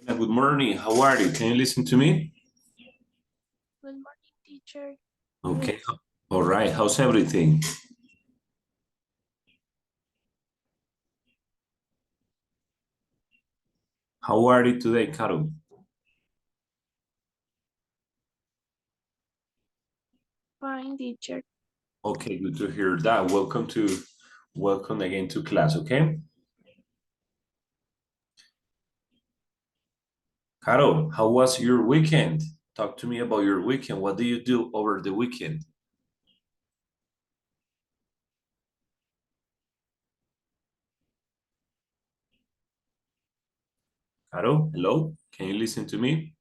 Good morning. How are you? Can you listen to me? Good morning, teacher. Okay. All right. How's everything? How are you today, Carol? Fine, teacher. Okay, good to hear that. Welcome again to class, okay? Carol, how was your weekend? Talk to me about your weekend. What do you do over the weekend? Carol, hello? Can you listen to me?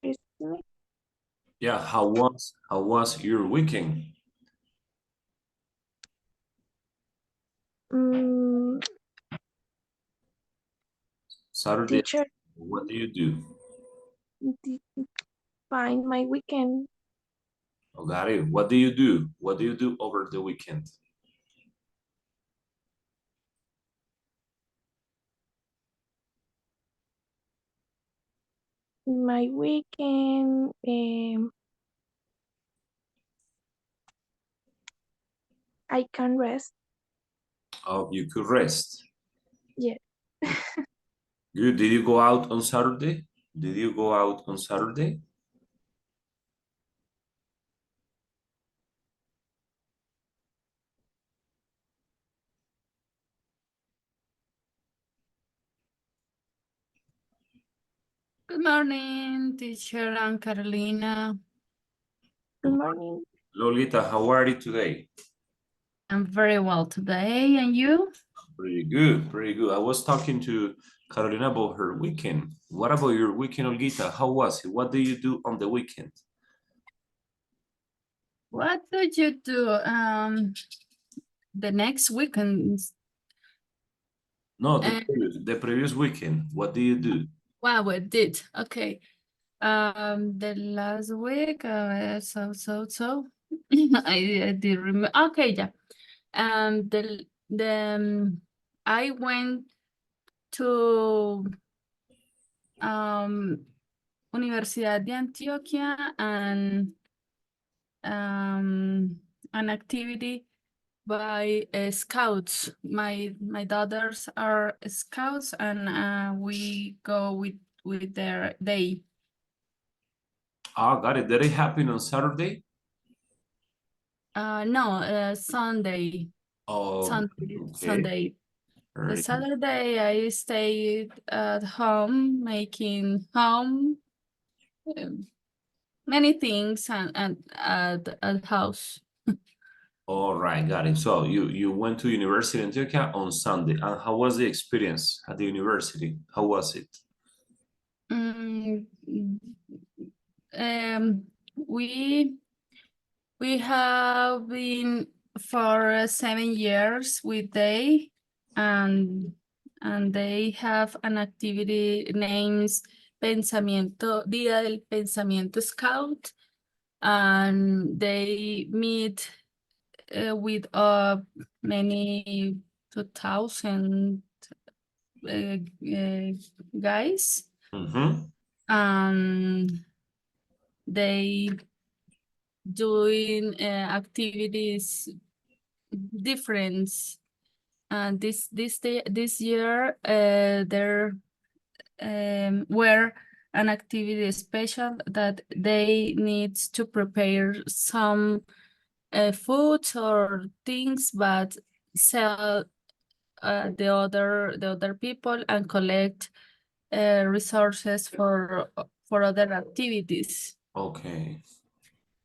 Recently, Yeah, how was your weekend? mm, Saturday, teacher, what do you do? te- fine, my weekend. Oh, got it. What do you do? What do you do over the weekend? My weekend, I can rest. Oh, you could rest. Yes. Good. Did you go out on Saturday? Did you go out on Saturday? Good morning, teacher and Carolina. Good morning. Lolita, how are you today? I'm very well today, and you? Pretty good, pretty good. I was talking to Carolina about her weekend. What about your weekend, Olguita? How was it? What do you do on the weekend? What do you do the next weekend? No, the Uh, previous weekend. What do you do? well, we did. Okay. The last week, so I did remember. Okay, yeah. The I went to Universidad de Antioquia and an activity by scouts. My daughters are scouts, and we go with their day. Ah, got it. Did it happen on Saturday? No, Sunday. Oh, Sunday. okay. Sunday. The Very good. Saturday I stayed at home making home um, many things and at house. All right, got it. So you went to University in Antioquia on Sunday. And how was the experience at the university? How was it? Mm, um, we we have been for 7 years with they, and they have an activity named Día del Pensamiento Scout, and they meet with many 2,000 guys, Mm-hmm. and they doing activities different. And this year there were an activity special that they need to prepare some foods or things, but sell the other people and collect resources for other activities. Okay.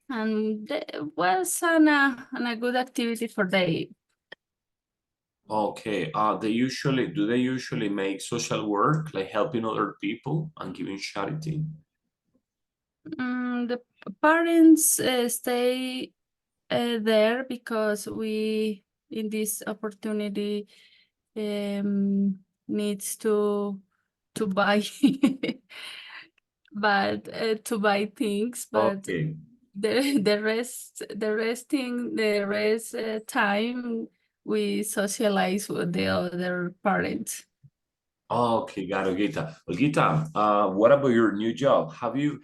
And it was an a good activity for they. Okay. Do they usually make social work, like helping other people and giving charity? The parents stay there because we in this opportunity needs to buy but to buy things, but Okay. the rest time we socialize with the other parents. Okay, got it, Olguita. Olguita, what about your new job? Have you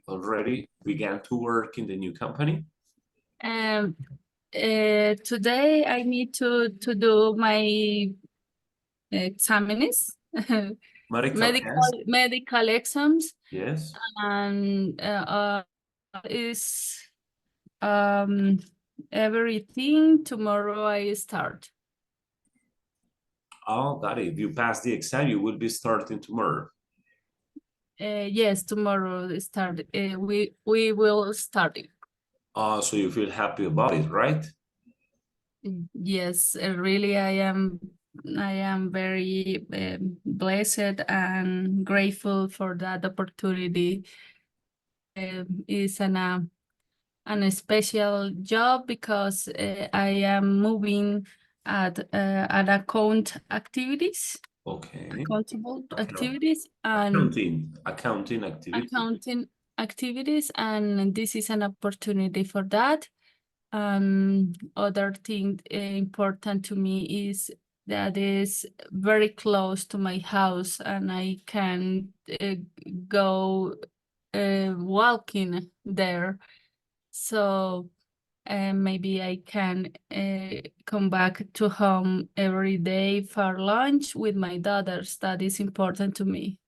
already began to work in the new company? Today I need to do my examines, Medical test? medical exams, Yes. and is everything. Tomorrow I start. Oh, got it. If you pass the exam, you will be starting tomorrow. Yes, tomorrow start. We will start it. Oh, so you feel happy about it, right? Yes, really, I am very blessed and grateful for that opportunity. It's an special job because I am moving at account activities, Okay. accountable Account- activities, and Accounting activity. accounting activities, and this is an opportunity for that. Other thing important to me is that is very close to my house, and I can go walking there. So maybe I can come back to home every day for lunch with my daughters. That is important to me.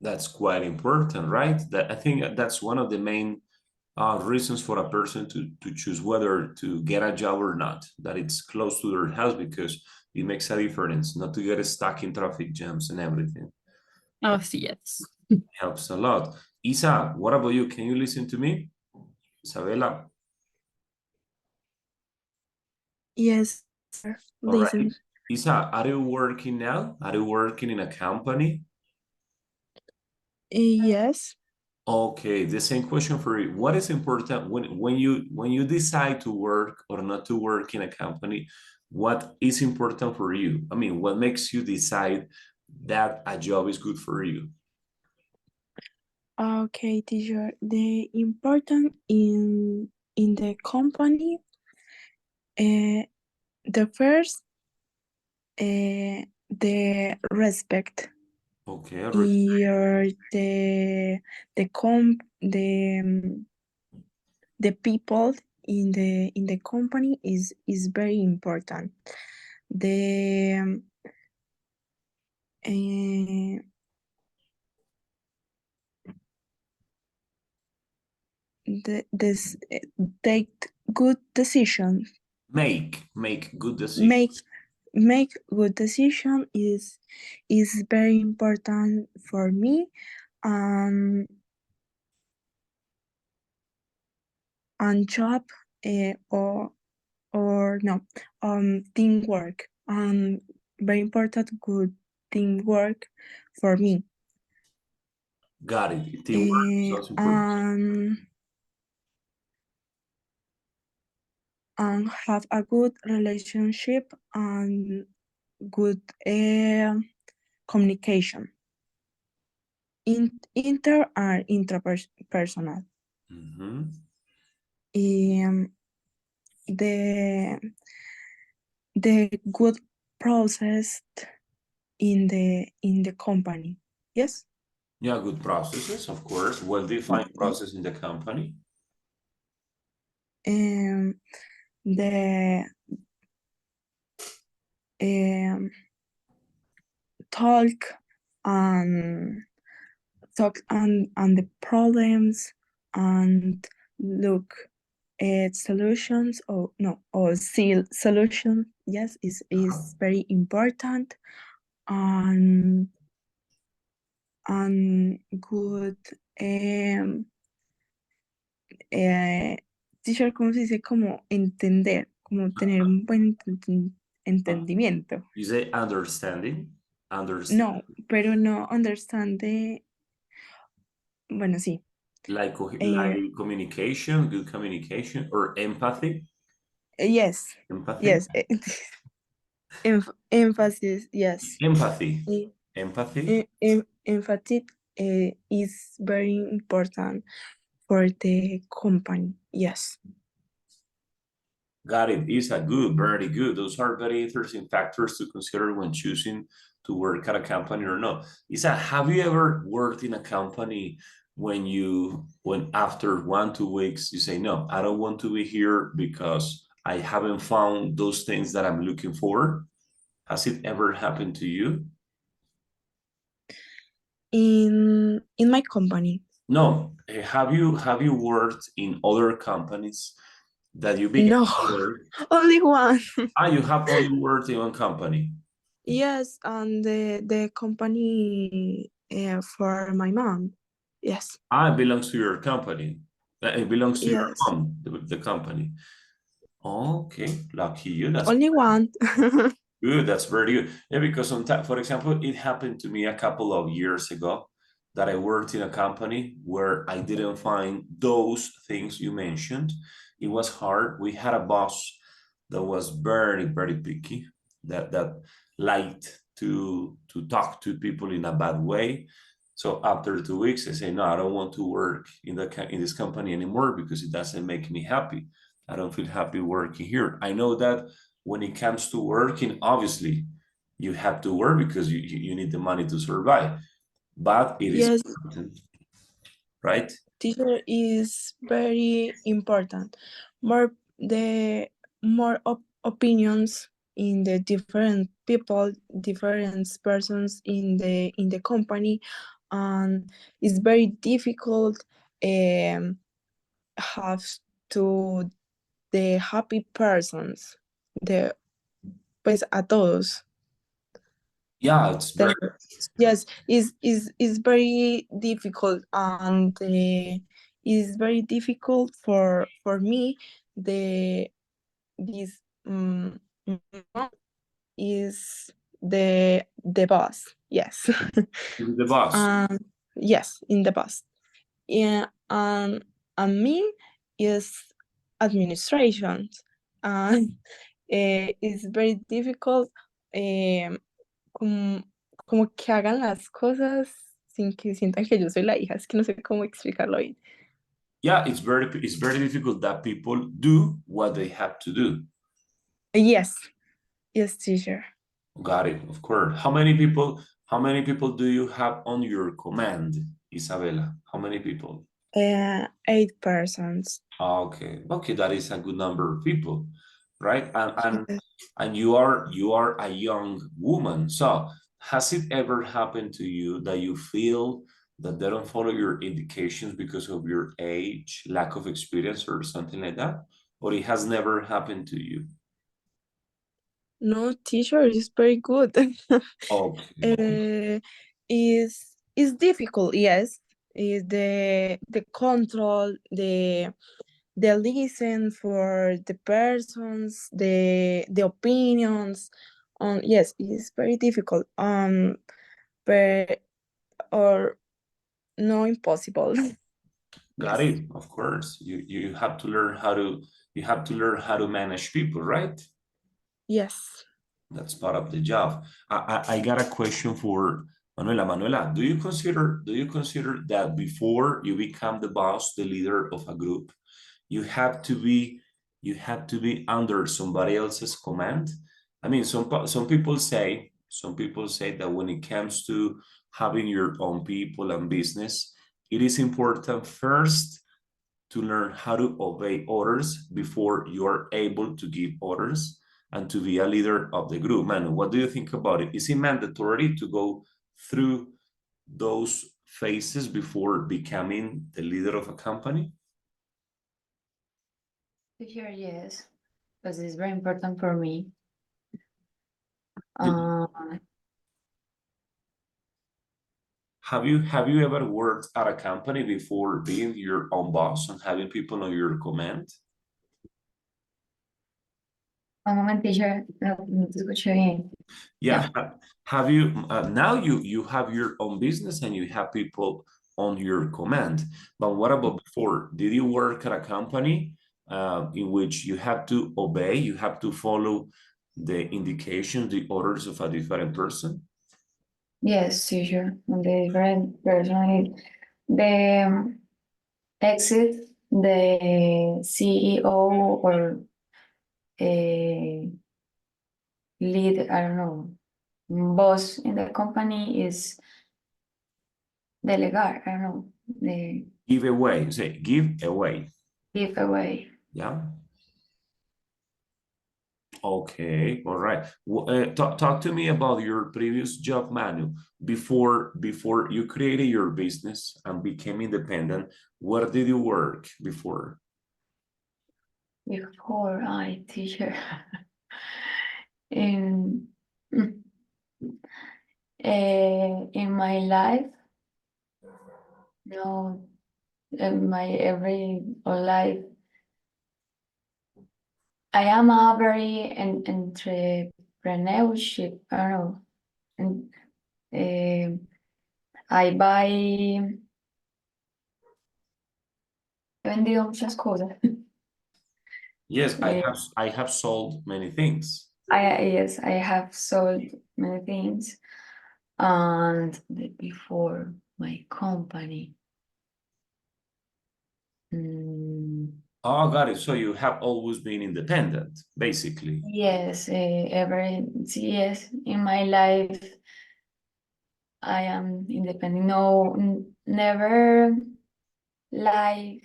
That's quite important, right? That I think that's one of the main reasons for a person to choose whether to get a job or not, that it's close to their house, because it makes a difference not to get stuck in traffic jams and everything. Oh, yes. Helps a lot. Isa, what about you? Can you listen to me? Isabella? Yes, sir. All right. Listen. Isa, are you working now? Are you working in a company? Yes. Okay, the same question for you. What is important when you decide to work or not to work in a company? What is important for you? I mean, what makes you decide that a job is good for you? Okay, teacher. The important in the company, the first, the respect. Okay, Your the people in the company is very important. The this take good decisions. make good decisions. Make good decision is very important for me. um and job, or no, teamwork, very important good teamwork for me. Got it. Teamwork is also important. And have a good relationship and good communication, inter and intrapersonal. Mhm. Um, the good process in the company. Yes. Yeah, good processes, of course. Well-defined process in the company. Um, the um, talk and and the problems and look at solutions, or no, or see solution. Yes, is very important. And good teacher, ¿cómo se dice? Como entender, como tener un buen entendimiento. You say understanding? No, pero no understand the, bueno, sí. Like communication, good communication, or empathy? Yes, Empathy? yes. Emphasis, yes. Empathy. Eh, Empathy? Empathy is very important for the company. Yes. Got it. Is a good, very good. Those are very interesting factors to consider when choosing to work at a company or not. Isa, have you ever worked in a company when after 1-2 weeks you say, no, I don't want to be here because I haven't found those things that I'm looking for? Has it ever happened to you? In my company. No. Have you worked in other companies that you began No, to work? only one. You have only worked in one company. Yes, and the company for my mom. Yes, It belongs to your company. It belongs to your yes, mom, the company. Okay, lucky you. That's only one. good. That's very good. Yeah, because sometimes, for example, it happened to me a couple of years ago that I worked in a company where I didn't find those things you mentioned. It was hard. We had a boss that was very, very picky, that liked to talk to people in a bad way. So after 2 weeks, I say, no, I don't want to work in this company anymore because it doesn't make me happy. I don't feel happy working here. I know that when it comes to working, obviously you have to work because you need the money to survive. But it is Yes, important, right? teacher is very important. More the more opinions in the different people, different persons in the company, and it's very difficult have to the happy persons, the pues a todos. Yeah, it's very Yes, is very difficult, and is very difficult for me. This is the boss. Yes, the boss. yes, in the boss. Yeah, and me is administration, and it's very difficult. Como, como que hagan las cosas sin que sientan que yo soy la hija. Es que no sé cómo explicarlo bien. Yeah, it's very difficult that people do what they have to do. Yes, yes, teacher. Got it, of course. How many people do you have on your command, Isabella? How many people? 8 persons. Okay, that is a good number of people, right? Yes. And you are a young woman. So has it ever happened to you that you feel that they don't follow your indications because of your age, lack of experience, or something like that? Or it has never happened to you? No, teacher is very good. Okay. Is difficult, yes. Is the control, the listen for the persons, the opinions. Yes, it's very difficult. But or no impossible. Got Yes. it. Of course. You have to learn how to manage people, right? Yes. That's part of the job. I got a question for Manuela. Manuela, do you consider that before you become the boss, the leader of a group, you have to be under somebody else's command? I mean, some people say that when it comes to having your own people and business, it is important first to learn how to obey orders before you are able to give orders and to be a leader of the group. Man, what do you think about it? Is it mandatory to go through those phases before becoming the leader of a company? Sure, yes, because it's very important for me. Have you ever worked at a company before being your own boss and having people on your command? Un moment, teacher, no te escuché bien. Yeah. Have you now you have your own business and you have people on your command, but what about before? Did you work at a company in which you have to obey, you have to follow the indications, the orders of a different person? Yes, teacher, and the different person, the exit, the CEO or lead, I don't know, boss in the company is delegar, I don't know, the Give away. Say give away. give away. Yeah. Okay. All right. Talk to me about your previous job, Manu. Before you created your business and became independent, where did you work before? Before I teacher in in my life, no, in my every life, I am a very entrepreneurship. I don't know, and I buy. He vendido muchas cosas. Yes, I have sold many things. Yes, I have sold many things, and before my company. Oh, got it. So you have always been independent, basically. Yes, yes, in my life, I am independent. No, never like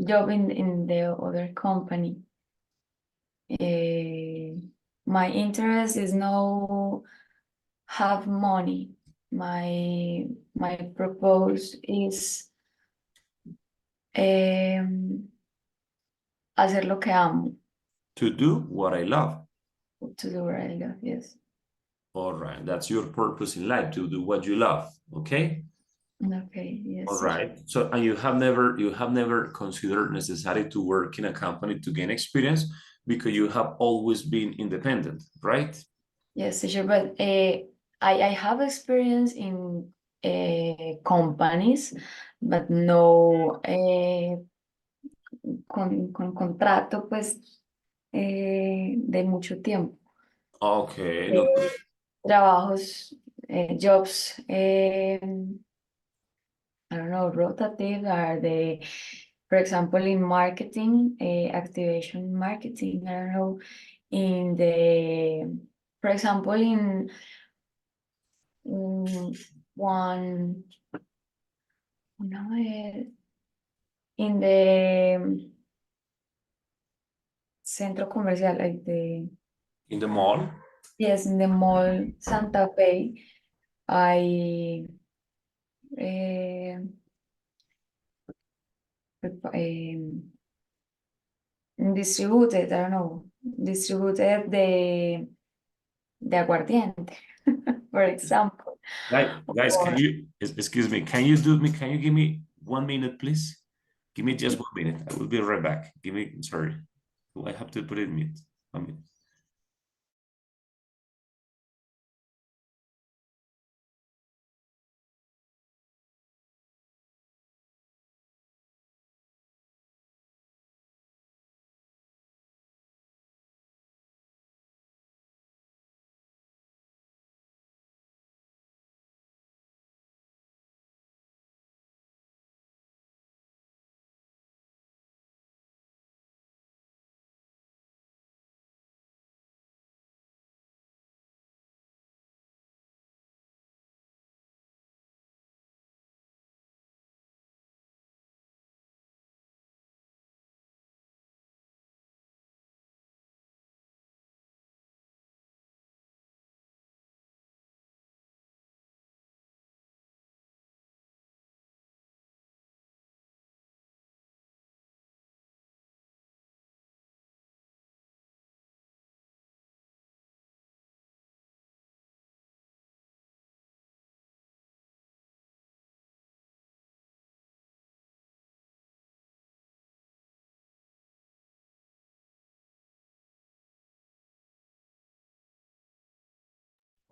job in the other company. My interest is no have money. My purpose is hacer lo que amo. To do what I love. To do what I love, yes. All right. That's your purpose in life, to do what you love. Okay. Okay, yes. All right. So, and you have never considered necessary to work in a company to gain experience because you have always been independent, right? Yes, teacher, but I have experience in companies, but no con contrato, pues, de mucho tiempo. Okay. No. Trabajos, jobs, I don't know, rotative are the, for example, in marketing, activation marketing, I don't know, in the, for example, in one, no, in the centro comercial, like the, In the mall? yes, in the mall Santa Fe, I distributed, I don't know, distributed the aguardiente, for example. Guys, can you, excuse me, can you give me 1 minute, please? Give me just 1 minute. I will be right back. Sorry. I have to put it in mute. 1 minute.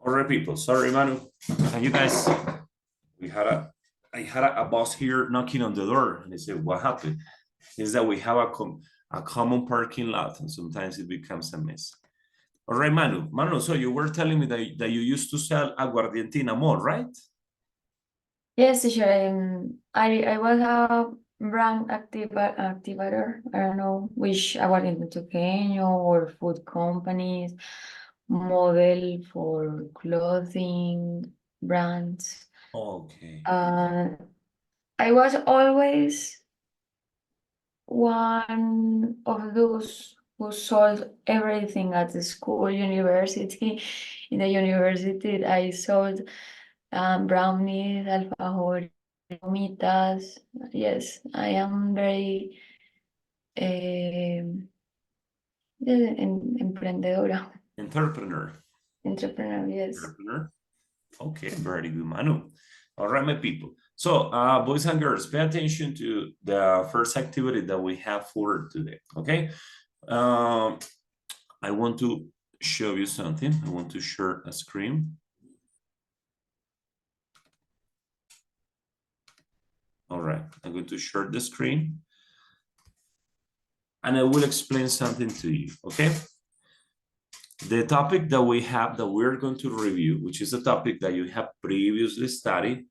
All right, people. Sorry, Manu. And you guys, I had a boss here knocking on the door, and he said, "What happened?" Is that we have a common parking lot, and sometimes it becomes a mess. All right, Manu. Manu, so you were telling me that you used to sell aguardiente in a mall, right? Yes, teacher. I was brand activator. I don't know which aguardiente pequeño or food companies, model for clothing brands. Okay. I was always one of those who sold everything at the school, university. In the university, I sold brownies, alfajores, gomitas. Yes, I am very emprendedora, Entrepreneur. entrepreneur, yes. Entrepreneur. Okay, very good, Manu. All right, my people. So, boys and girls, pay attention to the first activity that we have for today, okay? I want to show you something. I want to share a screen. All right, I'm going to share the screen. And I will explain something to you, okay? The topic that we have that we're going to review, which is a topic that you have previously studied,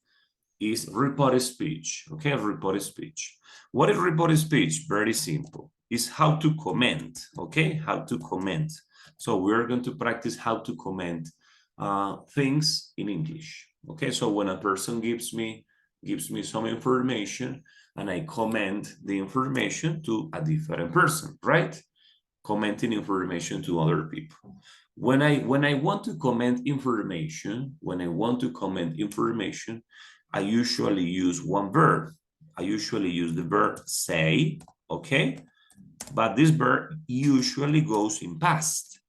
is reported speech, okay? Reported speech. What is reported speech? Very simple. It's how to comment, okay? How to comment. So we're going to practice how to comment things in English, okay? So when a person gives me some information and I comment the information to a different person, right? Commenting information to other people. When I want to comment information, I usually use one verb. I usually use the verb say, okay? But this verb usually goes in past.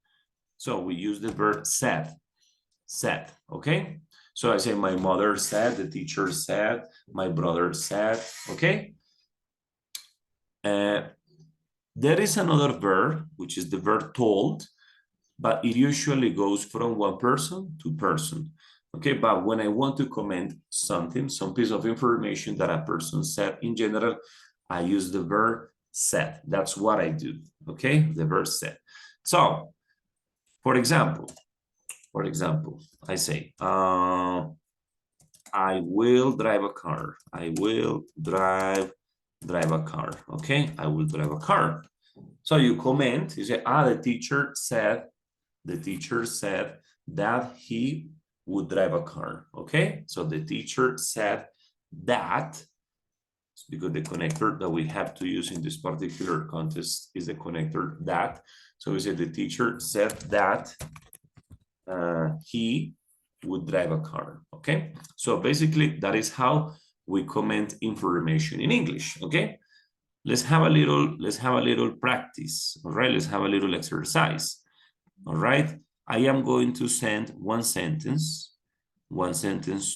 So we use the verb said, okay? So I say my mother said, the teacher said, my brother said, okay? There is another verb, which is the verb told, but it usually goes from one person to person. Okay, but when I want to comment something, some piece of information that a person said in general, I use the verb said. That's what I do, okay? The verb said. So, for example, I say, I will drive a car. I will drive a car, okay? I will drive a car. So you comment, you say, the teacher said that he would drive a car, okay? So the teacher said that, because the connector that we have to use in this particular context is the connector that. So we say the teacher said that he would drive a car, okay? So basically that is how we comment information in English, okay? Let's have a little practice, all right? Let's have a little exercise, all right? I am going to send one sentence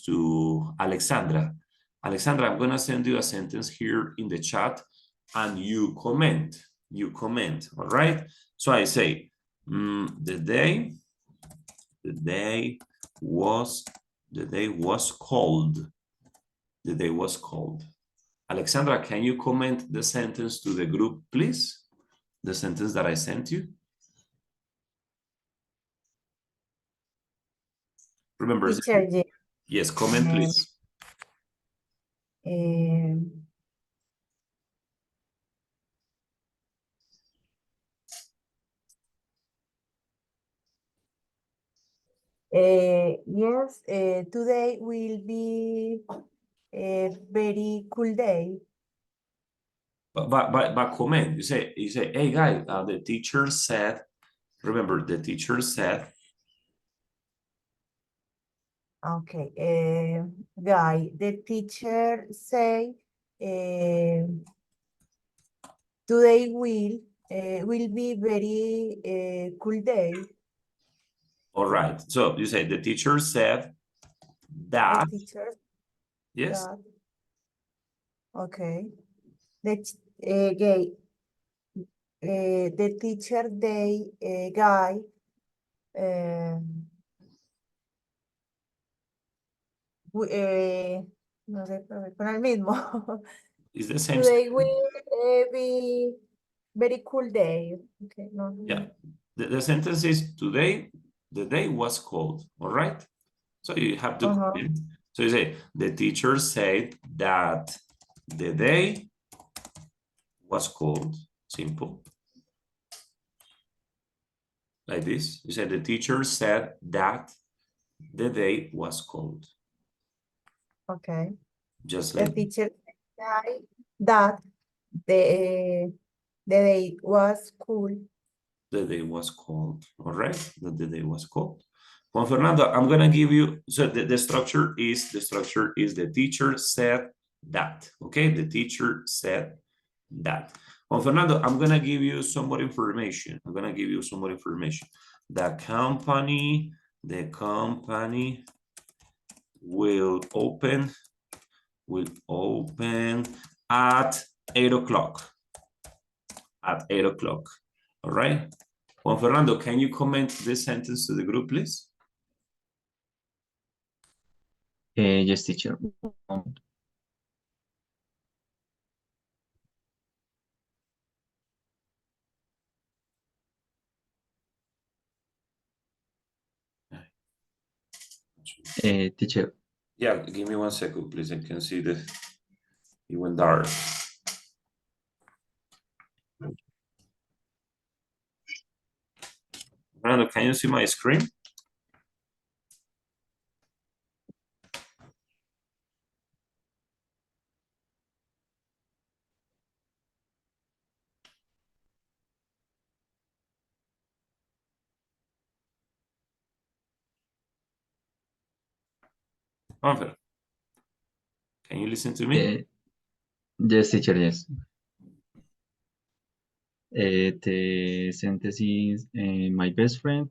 to Alexandra. Alexandra, I'm gonna send you a sentence here in the chat and you comment, all right? So I say, the day was cold. The day was cold. Alexandra, can you comment the sentence to the group, please? The sentence that I sent you. Remember, Teacher, yes, comment, please. Yes, today will be a very cool day. But comment. You say, hey guys, the teacher said. Remember, the teacher said. Okay, guy, the teacher say today will be very cool day. All right. So you say the teacher said that. The teacher. Yes. That. Okay. The teacher day guy. No sé, con el mismo. It's the same. Today will be very cool day. Okay, no. Yeah. The sentence is today, the day was cold. All right. So you have to comment. So you say the teacher said that the day was cold. Simple. Like this. You said the teacher said that the day was cold. Okay. Just The like teacher said that the day was cool. the day was cold. All right, that the day was cold. Juan Fernando, I'm gonna give you, so the structure is the teacher said that. Okay, the teacher said that. Juan Fernando, I'm gonna give you some more information. The company will open at 8 o'clock. At 8 o'clock. All right. Juan Fernando, can you comment this sentence to the group, please? Yes, teacher. Teacher. Yeah, give me 1 second, please. I can see it went dark. Fernando, can you see my screen? Juanfer, can you listen to me? Yes, teacher, yes. The sentence is, my best friend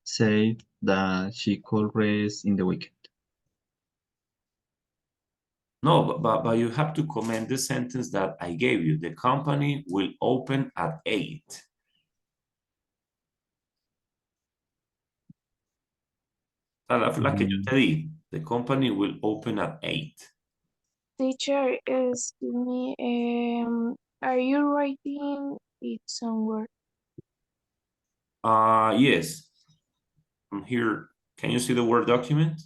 said that she could rest in the weekend. No, but you have to comment the sentence that I gave you. The company will open at 8. La que yo te di. The company will open at 8. Teacher, excuse me, are you writing it somewhere? Yes. I'm here. Can you see the Word document?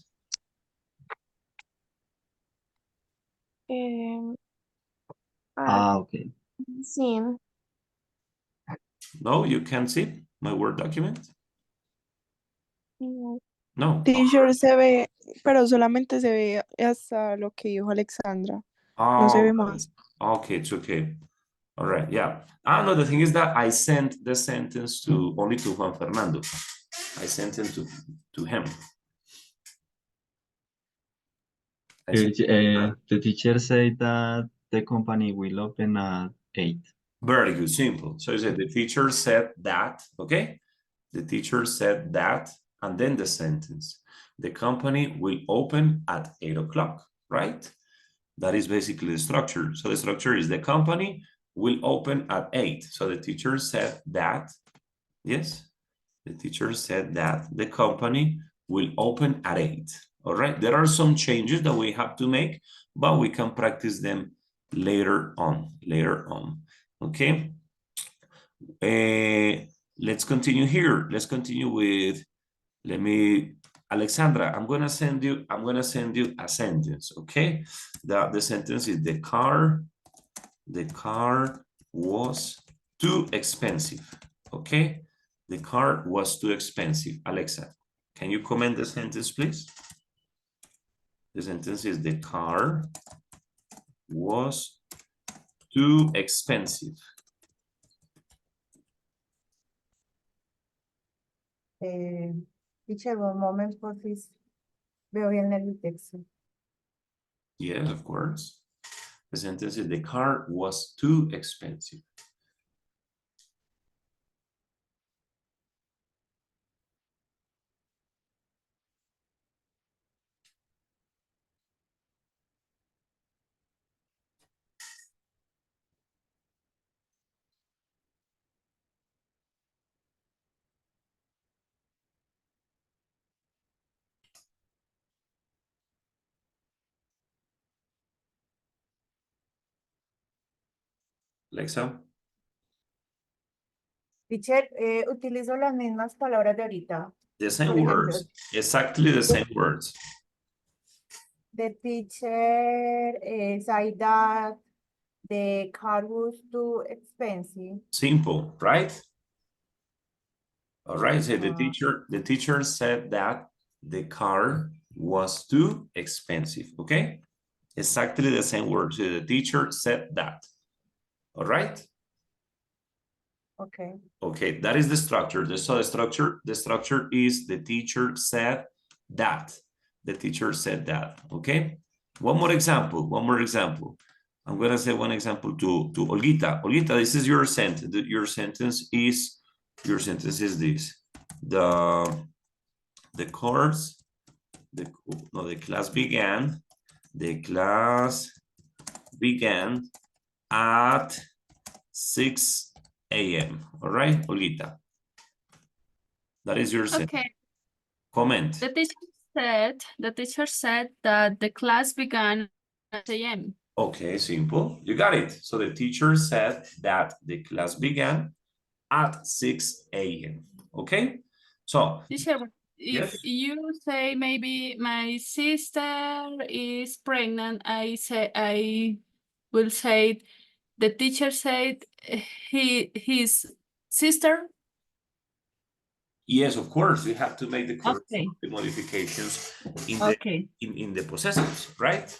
Okay. Seen. No, you can't see my Word document? No. No. Teacher se ve, pero solamente se ve hasta lo que dijo Alexandra. No se ve más. Okay, it's okay. All right, yeah. No, the thing is that I sent the sentence only to Juan Fernando. I sent it to him. The teacher said that the company will open at 8. Very good, simple. So you said the teacher said that, okay? The teacher said that, and then the sentence. The company will open at 8 o'clock, right? That is basically the structure. So the structure is the company will open at 8. So the teacher said that, yes? The teacher said that the company will open at 8. All right, there are some changes that we have to make, but we can practice them later on. Okay. Let's continue here. Let's continue with, Alexandra, I'm gonna send you a sentence, okay? The sentence is the car was too expensive, okay? The car was too expensive. Alexa, can you comment the sentence, please? The sentence is the car was too expensive. Teacher, one moment, please. Veo bien el texto. Yes, of course. The sentence is the car was too expensive. Alexa. Teacher, utilizo las mismas palabras de ahorita. The same Por ejemplo, words, exactly the same words. The teacher said that The car was too expensive. Simple, right? All right, so Uh, the teacher said that the car was too expensive, okay? Exactly the same word. So the teacher said that. All right? okay. Okay, that is the structure. So the structure is the teacher said that. The teacher said that. Okay. One more example. I'm gonna say one example to Olguita. Olguita, this is your sentence. Your sentence is this. The course, the class began. The class began at 6 a.m. All right, Olguita. That is your sentence. Okay. Comment. The teacher said that the class began at 6 a.m. Okay, simple. You got it. So the teacher said that the class began at 6 a.m. Okay. So Teacher, if yes. you say maybe my sister is pregnant, I will say the teacher said his sister. Yes, of course, you have to make the correct Okay. modifications in Okay. the possessives, right?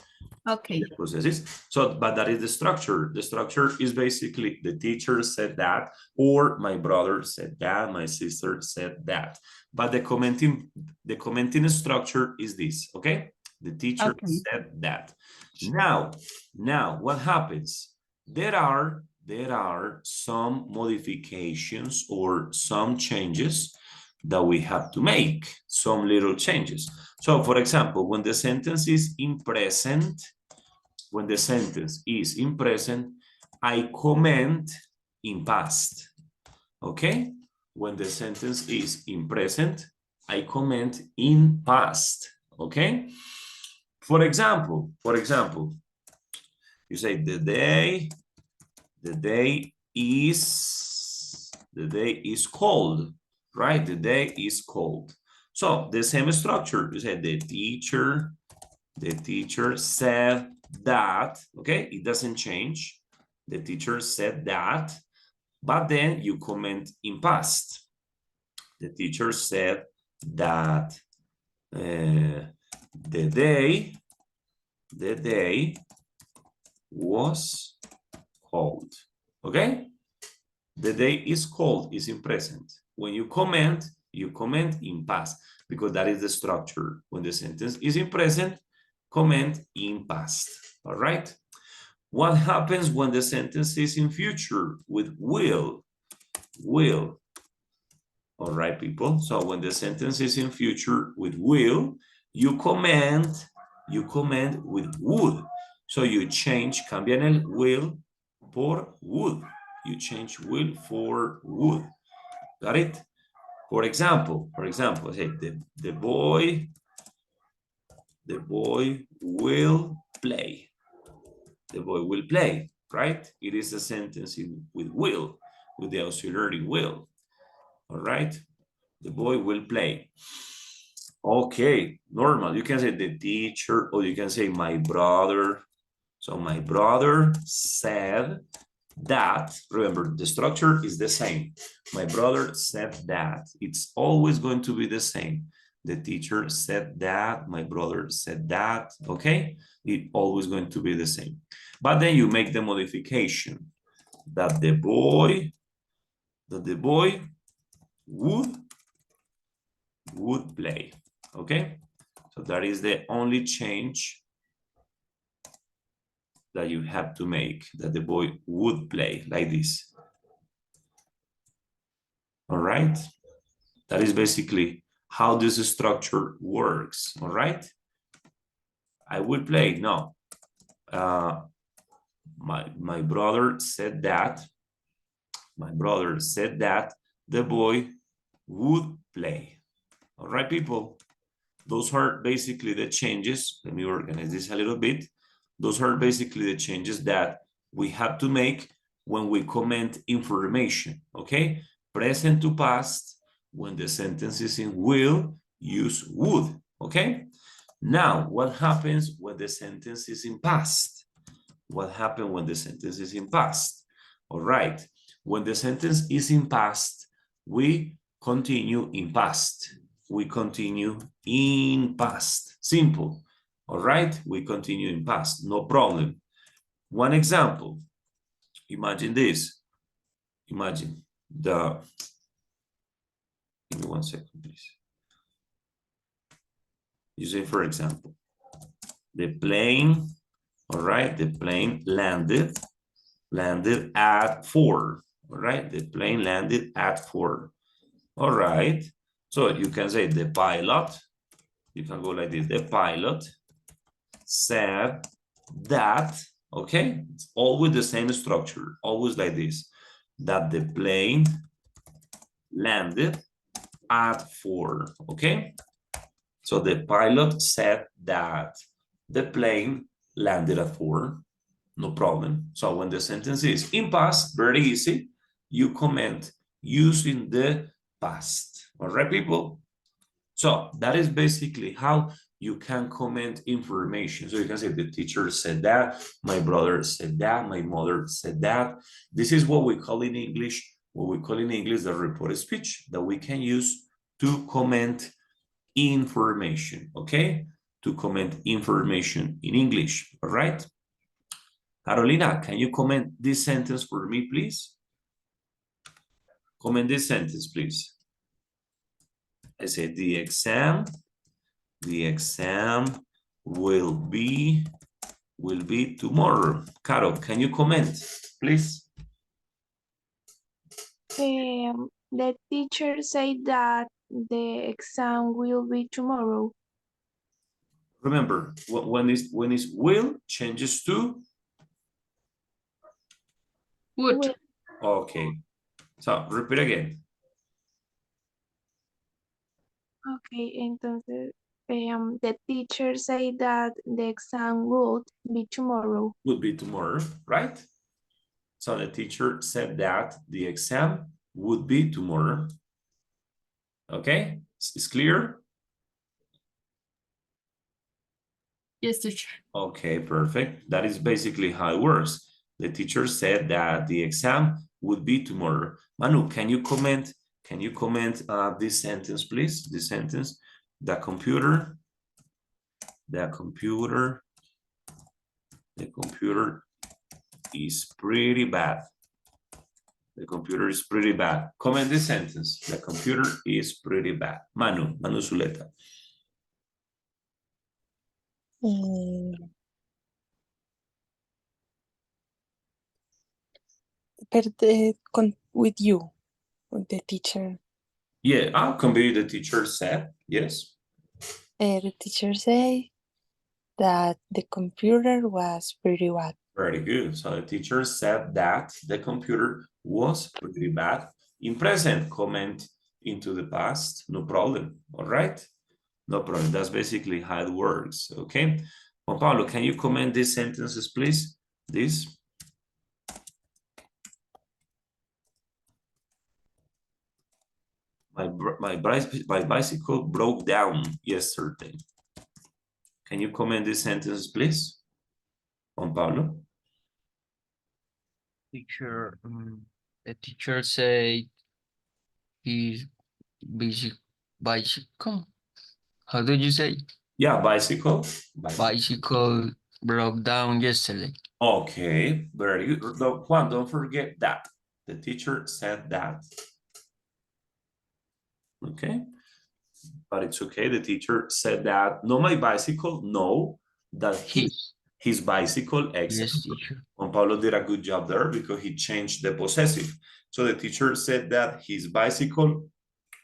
Okay. The possessives. So, but that is the structure. The structure is basically the teacher said that, or my brother said that, my sister said that. But the commenting structure is this, okay? The teacher Okay. said that. Now, what happens? There are some modifications or some changes that we have to make, some little changes. So, for example, when the sentence is in present, I comment in past, okay? When the sentence is in present, I comment in past, okay? For example, you say the day is cold, right? The day is cold. So the same structure, you say the teacher said that, okay? It doesn't change. The teacher said that, but then you comment in past. The teacher said that the day was cold, okay? The day is cold is in present. When you comment in past because that is the structure. When the sentence is in present, comment in past, all right? What happens when the sentence is in future with will? Will. All right, people. So when the sentence is in future with will, you comment with would. So you change, cambian el will por would. You change will for would. Got it? For example, say the boy will play. The boy will play, right? It is a sentence with will, with the auxiliary will. All right? The boy will play. Okay, normal. You can say the teacher, or you can say my brother. So my brother said that. Remember, the structure is the same. My brother said that. It's always going to be the same. The teacher said that. My brother said that. Okay? It's always going to be the same. But then you make the modification that the boy would play. Okay? So that is the only change that you have to make, that the boy would play like this. All right? That is basically how this structure works. All right? I would play. No. My brother said that. My brother said that the boy would play. All right, people. Those are basically the changes. Let me organize this a little bit. Those are basically the changes that we have to make when we comment information, okay? Present to past, when the sentence is in will, use would, okay? Now, what happens when the sentence is in past? what happened when the sentence is in past. All right. When the sentence is in past, we continue in past. We continue in past. Simple. All right. We continue in past. No problem. One example. Imagine this. Imagine the. Give me 1 second, please. You say, for example, the plane. All right. The plane landed at 4. All right. The plane landed at 4. All right. So you can say the pilot. You can go like this. The pilot said that, okay, it's always the same structure, always like this, that the plane landed at 4, okay? So the pilot said that the plane landed at 4, no problem. So when the sentence is in past, very easy, you comment using the past, all right, people? So that is basically how you can comment information. So you can say the teacher said that, my brother said that, my mother said that. This is what we call in English, the reported speech that we can use to comment information, okay? To comment information in English, all right? Carolina, can you comment this sentence for me, please? Comment this sentence, please. I said the exam will be tomorrow. Carol, can you comment, please? The teacher said that the exam will be tomorrow. Remember, when is will changes to Would. Will. okay. So repeat again. Okay, entonces, the teacher said that the exam would be tomorrow. Will be tomorrow, right? So the teacher said that the exam would be tomorrow. Okay, it's clear? Yes, teacher. Okay, perfect. That is basically how it works. The teacher said that the exam would be tomorrow. Manu, can you comment this sentence, please? This sentence, the computer is pretty bad. The computer is pretty bad. Comment this sentence. The computer is pretty bad. Manu Zuleta. With you, with the teacher. Yeah, can be the teacher said, yes. The teacher say that the computer was pretty bad. Very good. So the teacher said that the computer was pretty bad. In present, comment into the past, no problem. All right? No problem. That's basically how it works. Okay. Juan Pablo, can you comment these sentences, please? This. My bicycle broke down yesterday. Can you comment these sentences, please? Juan Pablo. Teacher, the teacher said his bicycle. How do you say? Yeah, bicycle. Bicycle broke down yesterday. Okay, very good. Juan, don't forget that. The teacher said that. Okay, but it's okay. The teacher said that. No, my bicycle. No, that his bicycle. Excellent. Yes, teacher. Juan Pablo did a good job there because he changed the possessive. So the teacher said that his bicycle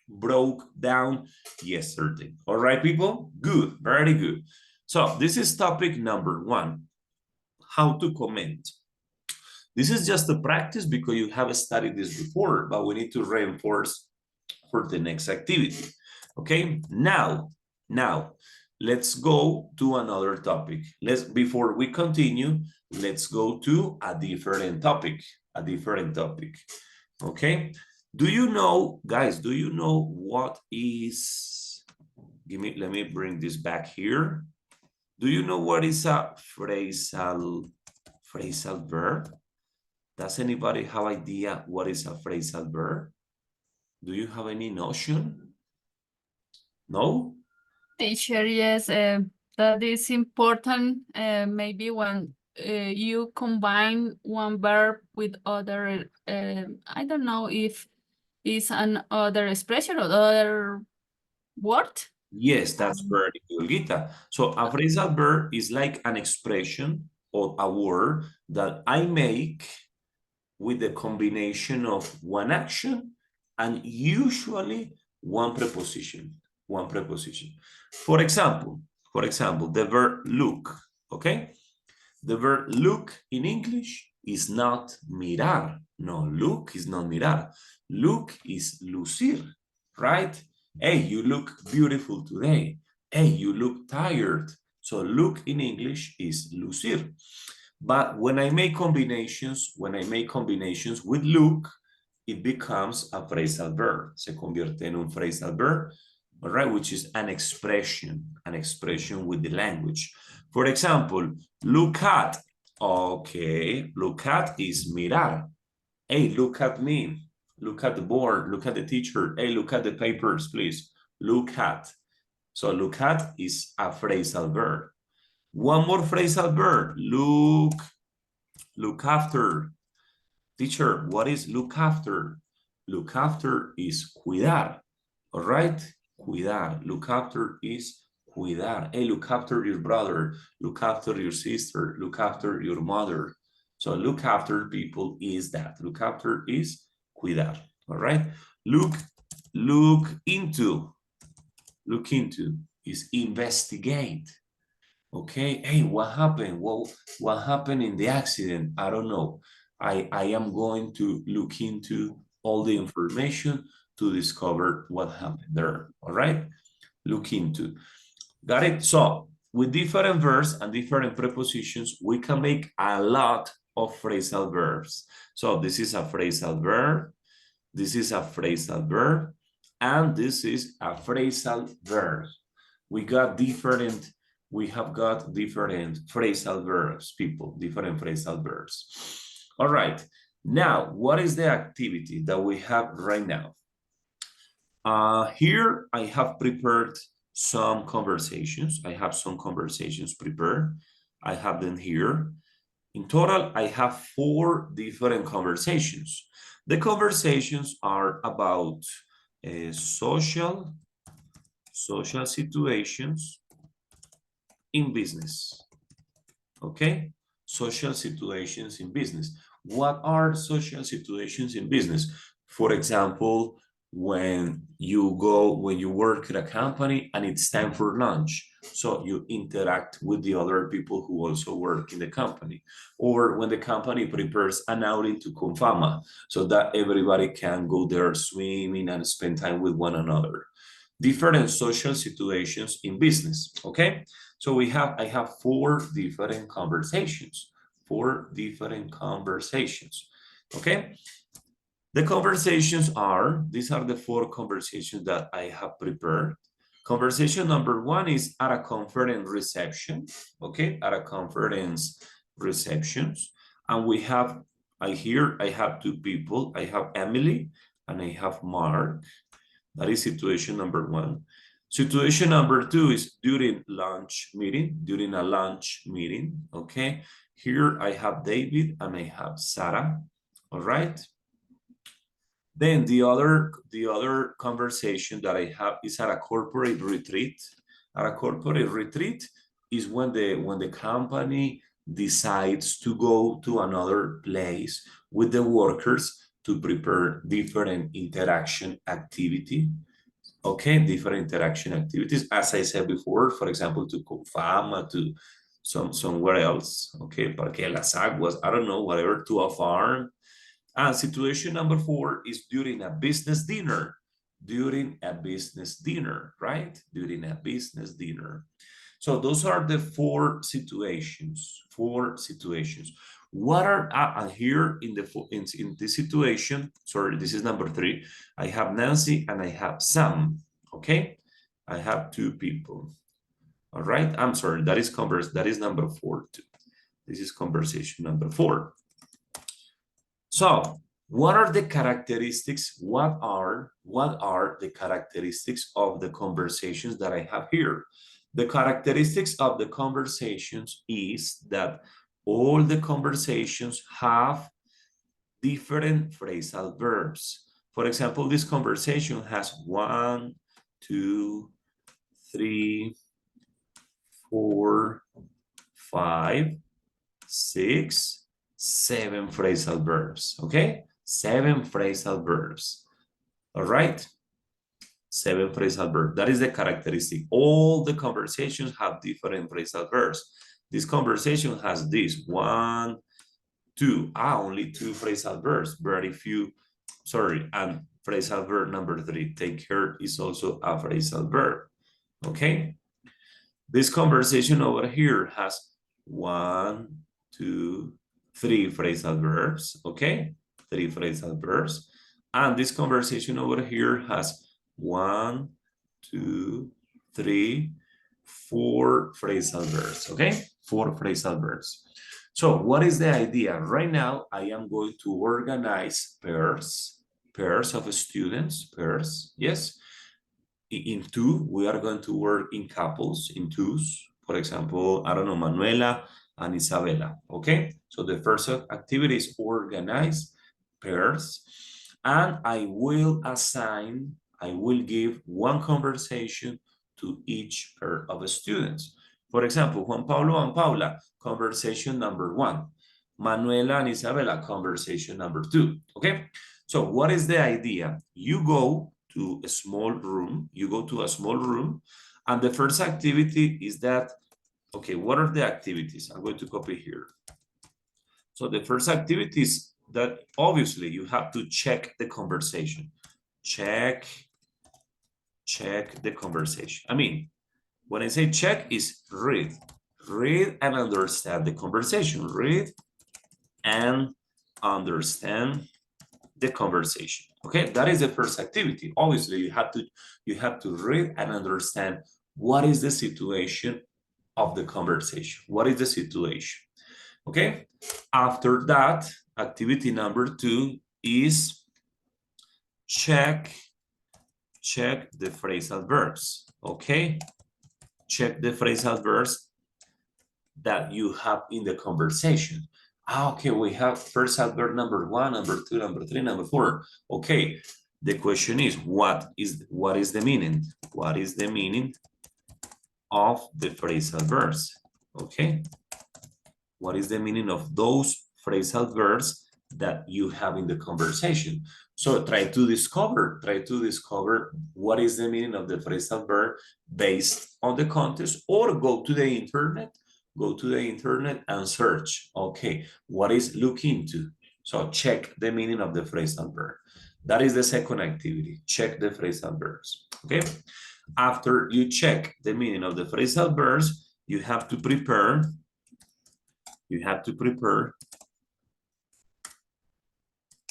broke down yesterday. All right, people? Good, very good. So this is topic number 1, how to comment. This is just a practice because you have studied this before, but we need to reinforce for the next activity. Okay, now, let's go to another topic. Before we continue, let's go to a different topic, okay? Do you know, guys, do you know what is, let me bring this back here. Do you know what is a Phrasal verb. Does anybody have idea what is a phrasal verb? Do you have any notion? No? Teacher, yes, that is important. Maybe when you combine one verb with other, I don't know if it's an other expression or other word. Yes, that's very good, Gita. So a phrasal verb is like an expression or a word that I make with the combination of one action and usually one preposition. One preposition. For example, the verb look, okay? The verb look in English is not mirar. No, look is not mirar. Look is lucir, right? Hey, you look beautiful today. Hey, you look tired. So look in English is lucir. But when I make combinations with look, it becomes a phrasal verb. Se convierte en un phrasal verb, all right, which is an expression with the language. For example, look at. Okay, look at is mirar. Hey, look at me. Look at the board. Look at the teacher. Hey, look at the papers, please. Look at. So look at is a phrasal verb. One more phrasal verb. Look after. Teacher, what is look after? Look after is cuidar. All right? Cuidar. Look after is cuidar. Hey, look after your brother. Look after your sister. Look after your mother. So look after people is that. Look after is cuidar. All right? Look into. Look into is investigate. Okay, hey, what happened? What happened in the accident? I don't know. I am going to look into all the information to discover what happened there. All right, look into. Got it? So with different verbs and different prepositions, we can make a lot of phrasal verbs. So this is a phrasal verb. This is a phrasal verb. And this is a phrasal verb. We have got different phrasal verbs, people, different phrasal verbs. All right, now, what is the activity that we have right now? Here, I have prepared some conversations. I have some conversations prepared. I have them here. In total, I have 4 different conversations. The conversations are about social situations in business, okay? Social situations in business. What are social situations in business? For example, when you work at a company and it's time for lunch, so you interact with the other people who also work in the company, or when the company prepares an outing to Confama, so that everybody can go there swimming and spend time with one another. Different social situations in business, okay? So I have 4 different conversations, 4 different conversations, okay? The conversations are, these are the 4 conversations that I have prepared. Conversation number 1 is at a conference reception, okay? At a conference receptions. And we have, I have 2 people. I have Emily and I have Mark. That is situation number 1. Situation number 2 is during a lunch meeting, okay? Here I have David and I have Sarah, all right? Then the other conversation that I have is at a corporate retreat. At a corporate retreat is when the company decides to go to another place with the workers to prepare different interaction activity. Okay, different interaction activities. As I said before, for example, to Confama, to somewhere else. Okay, Parque Las Aguas, I don't know, whatever, to a farm. And situation number 4 is during a business dinner. During a business dinner, right? During a business dinner. So those are the 4 situations. 4 situations. What are here in this situation? Sorry, this is number 3. I have Nancy and I have Sam. Okay, I have 2 people. All right, I'm sorry. That is number 4 too. This is conversation number 4. So what are the characteristics? What are the characteristics of the conversations that I have here? The characteristics of the conversations is that all the conversations have different phrasal verbs. For example, this conversation has 1, 2, 3, 4, 5, 6, 7 phrasal verbs, okay? 7 phrasal verbs, all right? 7 phrasal verbs, that is the characteristic. All the conversations have different phrasal verbs. This conversation has this, 1, 2, only 2 phrasal verbs, very few, sorry, and phrasal verb number 3, take care, is also a phrasal verb, okay? This conversation over here has 1, 2, 3 phrasal verbs, okay? 3 phrasal verbs. And this conversation over here has 1, 2, 3, 4 phrasal verbs, okay? 4 phrasal verbs. So what is the idea? Right now, I am going to organize pairs of students, pairs, yes? In 2, we are going to work in couples, in 2s. For example, I don't know, Manuela and Isabella, okay? So the first activity is organize pairs, and I will give 1 conversation to each pair of students. For example, Juan Pablo and Paula, conversation number 1. Manuela and Isabella, conversation number 2, okay? So what is the idea? You go to a small room, and the first activity is that, okay, what are the activities? I'm going to copy here. So the first activity is that obviously you have to check the conversation. Check the conversation. I mean, when I say check is read and understand the conversation. Read and understand the conversation. Okay, that is the first activity. Obviously, you have to read and understand what is the situation of the conversation. What is the situation? Okay. After that, activity number 2 is check the phrasal verbs. Okay, check the phrasal verbs that you have in the conversation. Okay, we have first adverb number 1, number 2, number 3, number 4. Okay, the question is, what is the meaning? What is the meaning of the phrasal verbs? Okay, what is the meaning of those phrasal verbs that you have in the conversation? So try to discover what is the meaning of the phrasal verb based on the context, or go to the internet and search, okay, what is look into? So check the meaning of the phrasal verb. That is the second activity, check the phrasal verbs, okay? After you check the meaning of the phrasal verbs, you have to prepare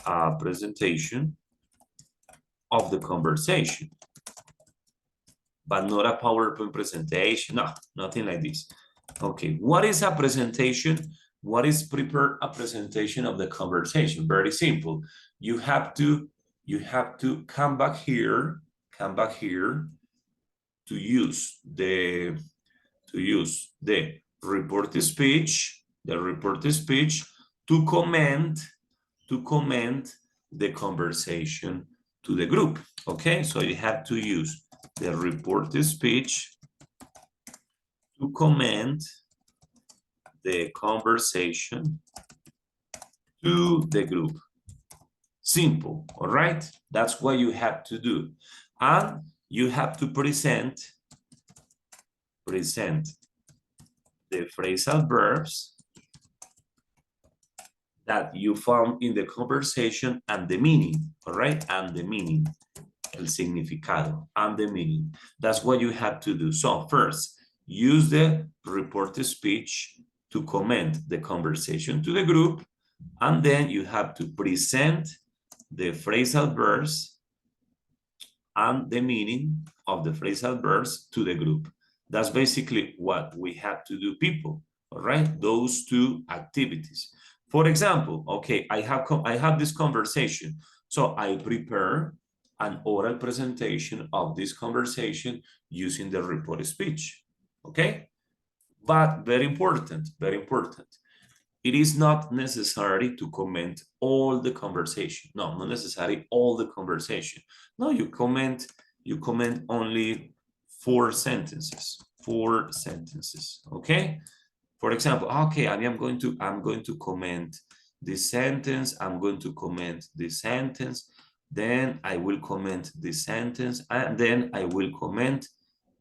a presentation of the conversation, but not a PowerPoint presentation, no, nothing like this. Okay, what is a presentation? What is prepare a presentation of the conversation? Very simple. You have to come back here to use the report speech, to comment the conversation to the group. Okay, so you have to use the report speech to comment the conversation to the group. Simple, all right? That's what you have to do. And you have to present the phrasal verbs that you found in the conversation and the meaning, all right? And the meaning, el significado, and the meaning. That's what you have to do. So first, use the report speech to comment the conversation to the group, and then you have to present the phrasal verbs and the meaning of the phrasal verbs to the group. That's basically what we have to do, people. All right, those two activities. For example, okay, I have this conversation, so I prepare an oral presentation of this conversation using the report speech. Okay, but very important, very important. It is not necessary to comment all the conversation. No, not necessary all the conversation. No, you comment only 4 sentences. 4 sentences. Okay. For example, okay, I'm going to comment this sentence. I'm going to comment this sentence. Then I will comment this sentence, and then I will comment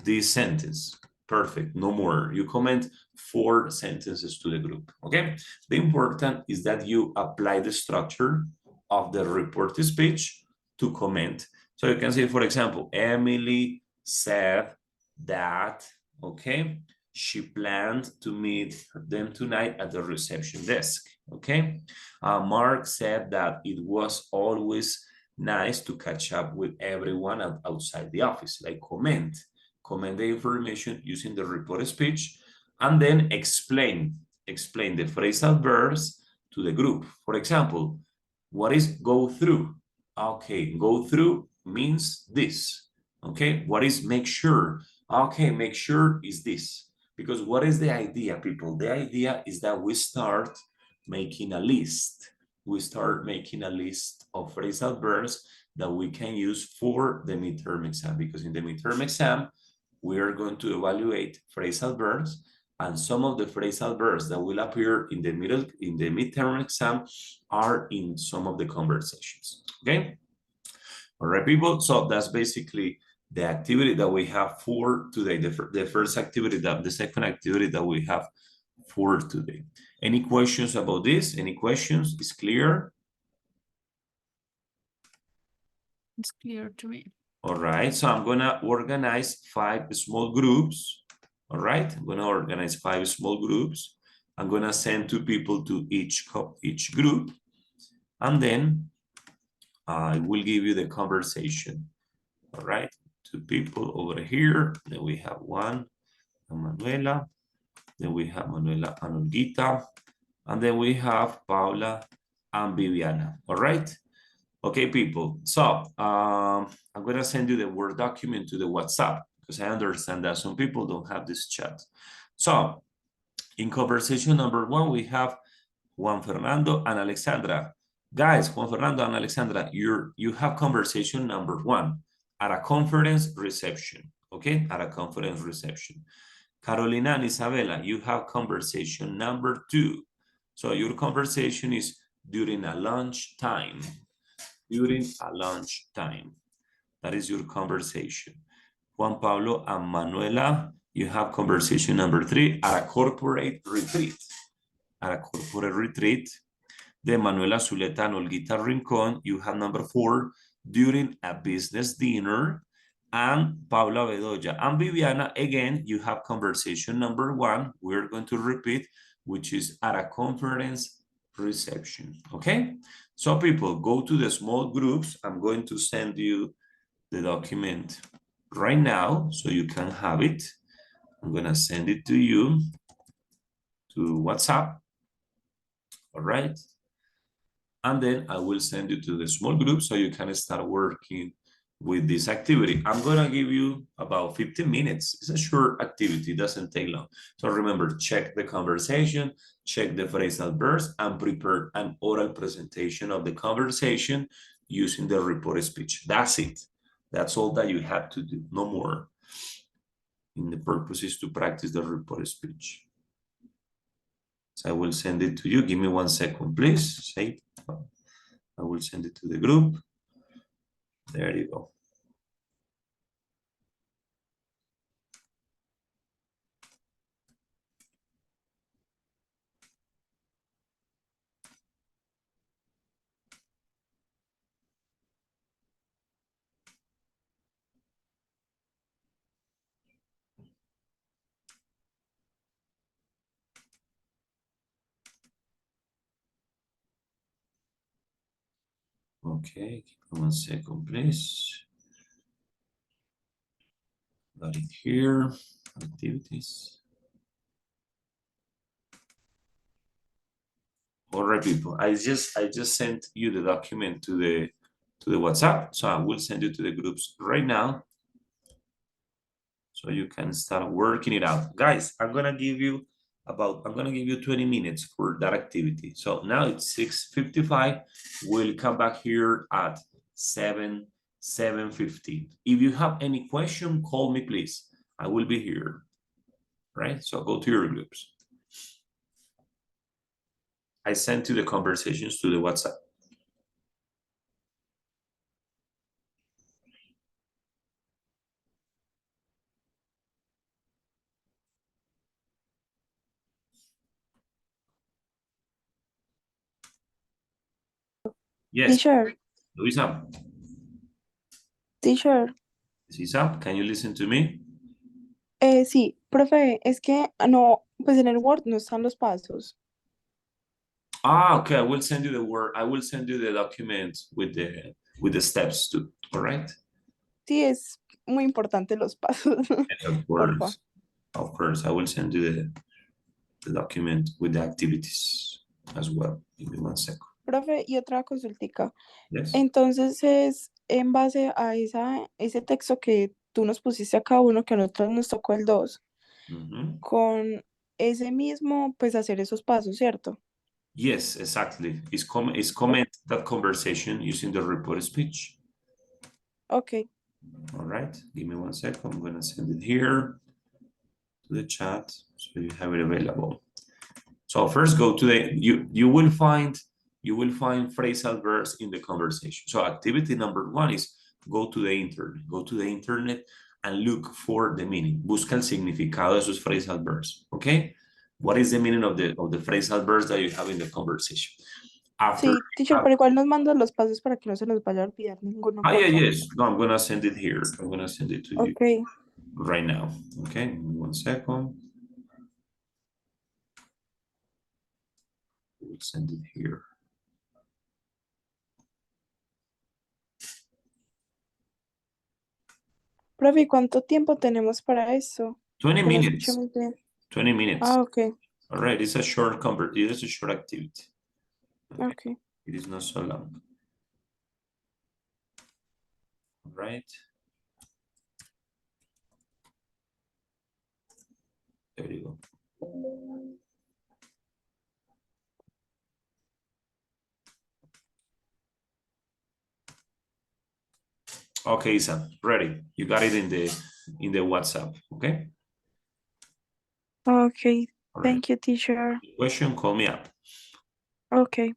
this sentence. Perfect. No more. You comment 4 sentences to the group. Okay. The important is that you apply the structure of the report speech to comment. So you can say, for example, Emily said that. Okay. She planned to meet them tonight at the reception desk. Okay. Mark said that it was always nice to catch up with everyone outside the office. Like comment the information using the report speech, and then explain the phrasal verbs to the group. For example, what is go through? Okay, go through means this. Okay, what is make sure? Okay, make sure is this. Because what is the idea, people? The idea is that we start making a list. We start making a list of phrasal verbs that we can use for the midterm exam. Because in the midterm exam, we are going to evaluate phrasal verbs, and some of the phrasal verbs that will appear in the midterm exam are in some of the conversations. Okay. All right, people. So that's basically the activity that we have for today. The first activity, the second activity that we have for today. Any questions about this? Any questions? Is clear? It's clear to me. All right, so I'm gonna organize 5 small groups. All right, I'm gonna organize 5 small groups. I'm gonna send 2 people to each group, and then I will give you the conversation. All right, 2 people over here. Then we have one, Manuela. Then we have Manuela and Olguita. And then we have Paula and Viviana. All right. Okay, people. So I'm going to send you the Word document to the WhatsApp, because I understand that some people don't have this chat. So in conversation number 1, we have Juan Fernando and Alexandra. Guys, Juan Fernando and Alexandra, you have conversation number 1 at a conference reception. Okay, at a conference reception. Carolina and Isabella, you have conversation number 2. So your conversation is during a lunch time. During a lunch time. That is your conversation. Juan Pablo and Manuela, you have conversation number 3 at a corporate retreat. At a corporate retreat. Then Manuela Zuleta and Olguita Rincon, you have number 4 during a business dinner. And Paula Bedoya and Viviana, again, you have conversation number 1. We're going to repeat, which is at a conference reception. Okay, so people, go to the small groups. I'm going to send you the document right now so you can have it. I'm going to send it to you to WhatsApp. All right, and then I will send you to the small group so you can start working with this activity. I'm going to give you about 15 minutes. It's a short activity, it doesn't take long. So remember, check the conversation, check the phrasal verbs, and prepare an oral presentation of the conversation using the report speech. That's it. That's all that you have to do, no more. And the purpose is to practice the report speech. So I will send it to you. Give me 1 second, please. Say, I will send it to the group. There you go. Okay, give me 1 second, please. Got it here, activities. All right, people. I just sent you the document to the WhatsApp, so I will send you to the groups right now, so you can start working it out, guys. I'm gonna give you 20 minutes for that activity. So now it's 6:55. We'll come back here at 7:15. If you have any question, call me, please. I will be here. Right? So go to your groups. I sent you the conversations to the WhatsApp. Yes, Teacher, Luisa. teacher. Luisa, can you listen to me? Sí, profe, es que no, pues en el Word no están los pasos. Okay, I will send you the word. I will send you the document with the steps too. All right. Sí, es muy importante los pasos. Yes, of Porfa. course. Of course, I will send you the document with the activities as well. Give me 1 second. Profe, y otra consultica. Yes. Entonces es en base a ese texto que tú nos pusiste a cada uno, que a nosotros nos tocó el 2, Mhm. con ese mismo, pues hacer esos pasos, ¿cierto? Yes, exactly. It's comment that conversation using the report speech. Ok. All right. Give me 1 second. I'm gonna send it here to the chat so you have it available. So first go to the you will find phrasal verbs in the conversation. So activity number 1 is go to the internet. Go to the internet and look for the meaning. Busca el significado de esos phrasal verbs. Okay? What is the meaning of the phrasal verbs that you have in the conversation? After Sí, teacher, pero igual nos mandas los pasos para que no se nos vaya a olvidar ninguno, yeah, porfa. yes. No, I'm gonna send it here. I'm gonna send it to you Ok. right now. Okay, 1 second. We'll send it here. Profe, ¿y cuánto tiempo tenemos para eso? 20 Que no escuché minutes. muy bien. 20 minutes. Ah, ok. All right, it's a short it is a short activity. Ok. It is not so long. All right. There you go. Okay, Isa, ready. You got it in the WhatsApp, okay? Ok. All right. Thank you, teacher. Question, call me up. Ok.